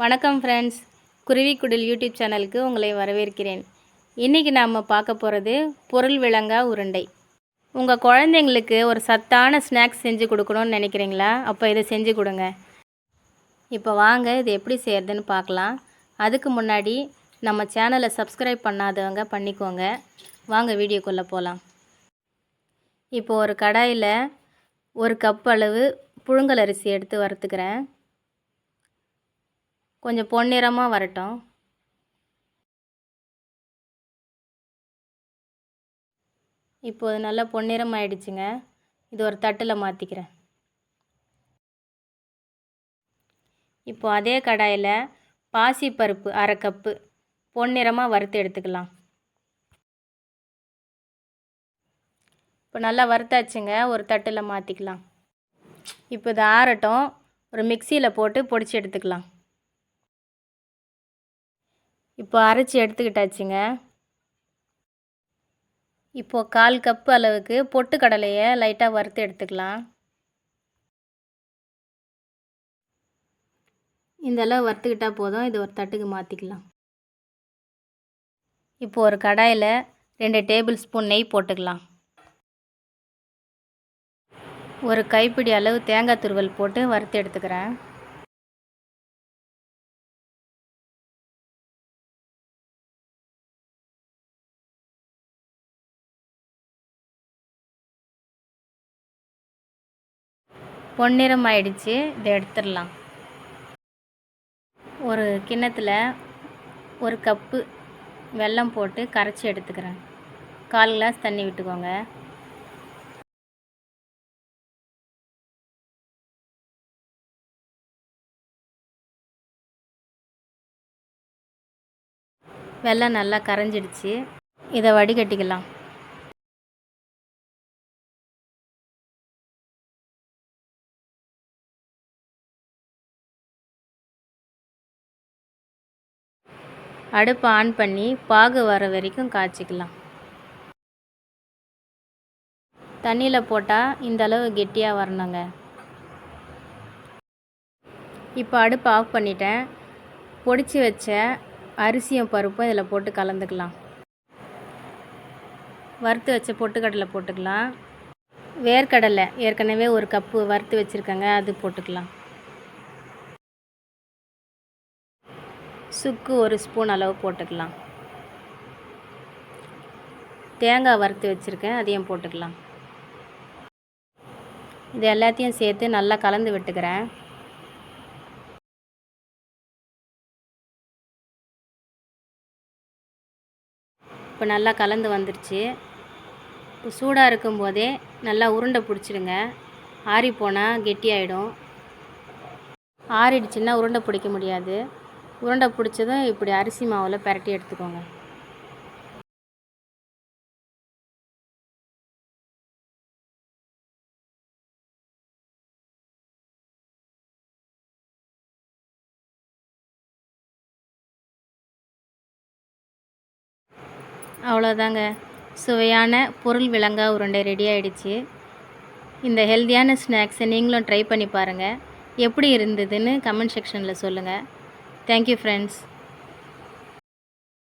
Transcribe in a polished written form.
வணக்கம் friends, குருவிக்குடில் YouTube சேனலுக்கு உங்களை வரவேற்கிறேன். இன்றைக்கி நாம் பார்க்க போகிறது பொருள் விளங்கா உருண்டை. உங்கள் குழந்தைங்களுக்கு ஒரு சத்தான ஸ்நாக்ஸ் செஞ்சு கொடுக்கணும்னு நினைக்கிறீங்களா? அப்போ இதை செஞ்சு கொடுங்க. இப்போ வாங்க இது எப்படி செய்கிறதுன்னு பார்க்கலாம். அதுக்கு முன்னாடி நம்ம சேனலை சப்ஸ்கிரைப் பண்ணாதவங்க பண்ணிக்கோங்க. வாங்க வீடியோக்குள்ளே போகலாம். இப்போ ஒரு கடாயில் 1 கப் அளவு புழுங்கல் அரிசி எடுத்து வறுத்துக்கிறேன். கொஞ்சம் பொன்னிறமாக வரட்டும். இப்போது நல்லா பொன்னிறம் ஆயிடுச்சுங்க. இது ஒரு தட்டில் மாற்றிக்கிறேன். இப்போ அதே கடாயில் பாசிப்பருப்பு 1/2 கப்பு பொன்னிறமாக வறுத்து எடுத்துக்கலாம். இப்போ நல்லா வறுத்தாச்சுங்க, ஒரு தட்டில் மாற்றிக்கலாம். இப்போ இது ஆறட்டும். ஒரு மிக்சியில் போட்டு பொடிச்சு எடுத்துக்கலாம். இப்போ அரைச்சி எடுத்துக்கிட்டாச்சுங்க. இப்போது 1/4 கப்பு அளவுக்கு பொட்டுக்கடலையை லைட்டாக வறுத்து எடுத்துக்கலாம். இந்த அளவு வறுத்துக்கிட்டால் போதும். இது ஒரு தட்டுக்கு மாற்றிக்கலாம். இப்போ ஒரு கடாயில் 2 டேபிள் ஸ்பூன் நெய் போட்டுக்கலாம். ஒரு கைப்பிடி அளவு தேங்காய் துருவல் போட்டு வறுத்து எடுத்துக்கிறேன். பொன்னிறம் ஆயிடுச்சு, இதை எடுத்துடலாம். ஒரு கிண்ணத்தில் 1 கப்பு வெல்லம் போட்டு கரைச்சி எடுத்துக்கிறேன். 1/4 கிளாஸ் தண்ணி விட்டுக்கோங்க. வெல்லம் நல்லா கரைஞ்சிடுச்சு, இதை வடிகட்டிக்கலாம். அடுப்பை ஆன் பண்ணி பாகு வர வரைக்கும் காய்ச்சிக்கலாம். தண்ணியில் போட்டால் இந்த அளவு கெட்டியாக வரணுங்க. இப்போ அடுப்பை ஆஃப் பண்ணிட்டேன். பொடிச்சு வச்ச அரிசியும் பருப்பும் இதில் போட்டு கலந்துக்கலாம். வறுத்து வச்ச பொட்டுக்கடலை போட்டுக்கலாம். வேர்க்கடலை ஏற்கனவே 1 கப்பு வறுத்து வச்சுருக்கேங்க, அது போட்டுக்கலாம். சுக்கு 1 ஸ்பூன் அளவு போட்டுக்கலாம். தேங்காய் வறுத்து வச்சுருக்கேன், அதையும் போட்டுக்கலாம். இது எல்லாத்தையும் சேர்த்து நல்லா கலந்து விட்டுக்கிறேன். இப்போ நல்லா கலந்து வந்துருச்சு. இப்போ சூடாக இருக்கும்போதே நல்லா உருண்டை பிடிச்சிடுங்க. ஆறி போனால் கெட்டியாயிடும். ஆறிடுச்சுன்னா உருண்டை பிடிக்க முடியாது. உருண்டை பிடிச்சதும் இப்படி அரிசி மாவில் பிரட்டி எடுத்துக்கோங்க. அவ்வளோதாங்க, சுவையான பொருள் விளங்கா உருண்டை ரெடி ஆகிடுச்சு. இந்த ஹெல்த்தியான ஸ்நாக்ஸை நீங்களும் ட்ரை பண்ணி பாருங்கள். எப்படி இருந்ததுன்னு கமெண்ட் செக்ஷனில் சொல்லுங்கள். Thank you friends.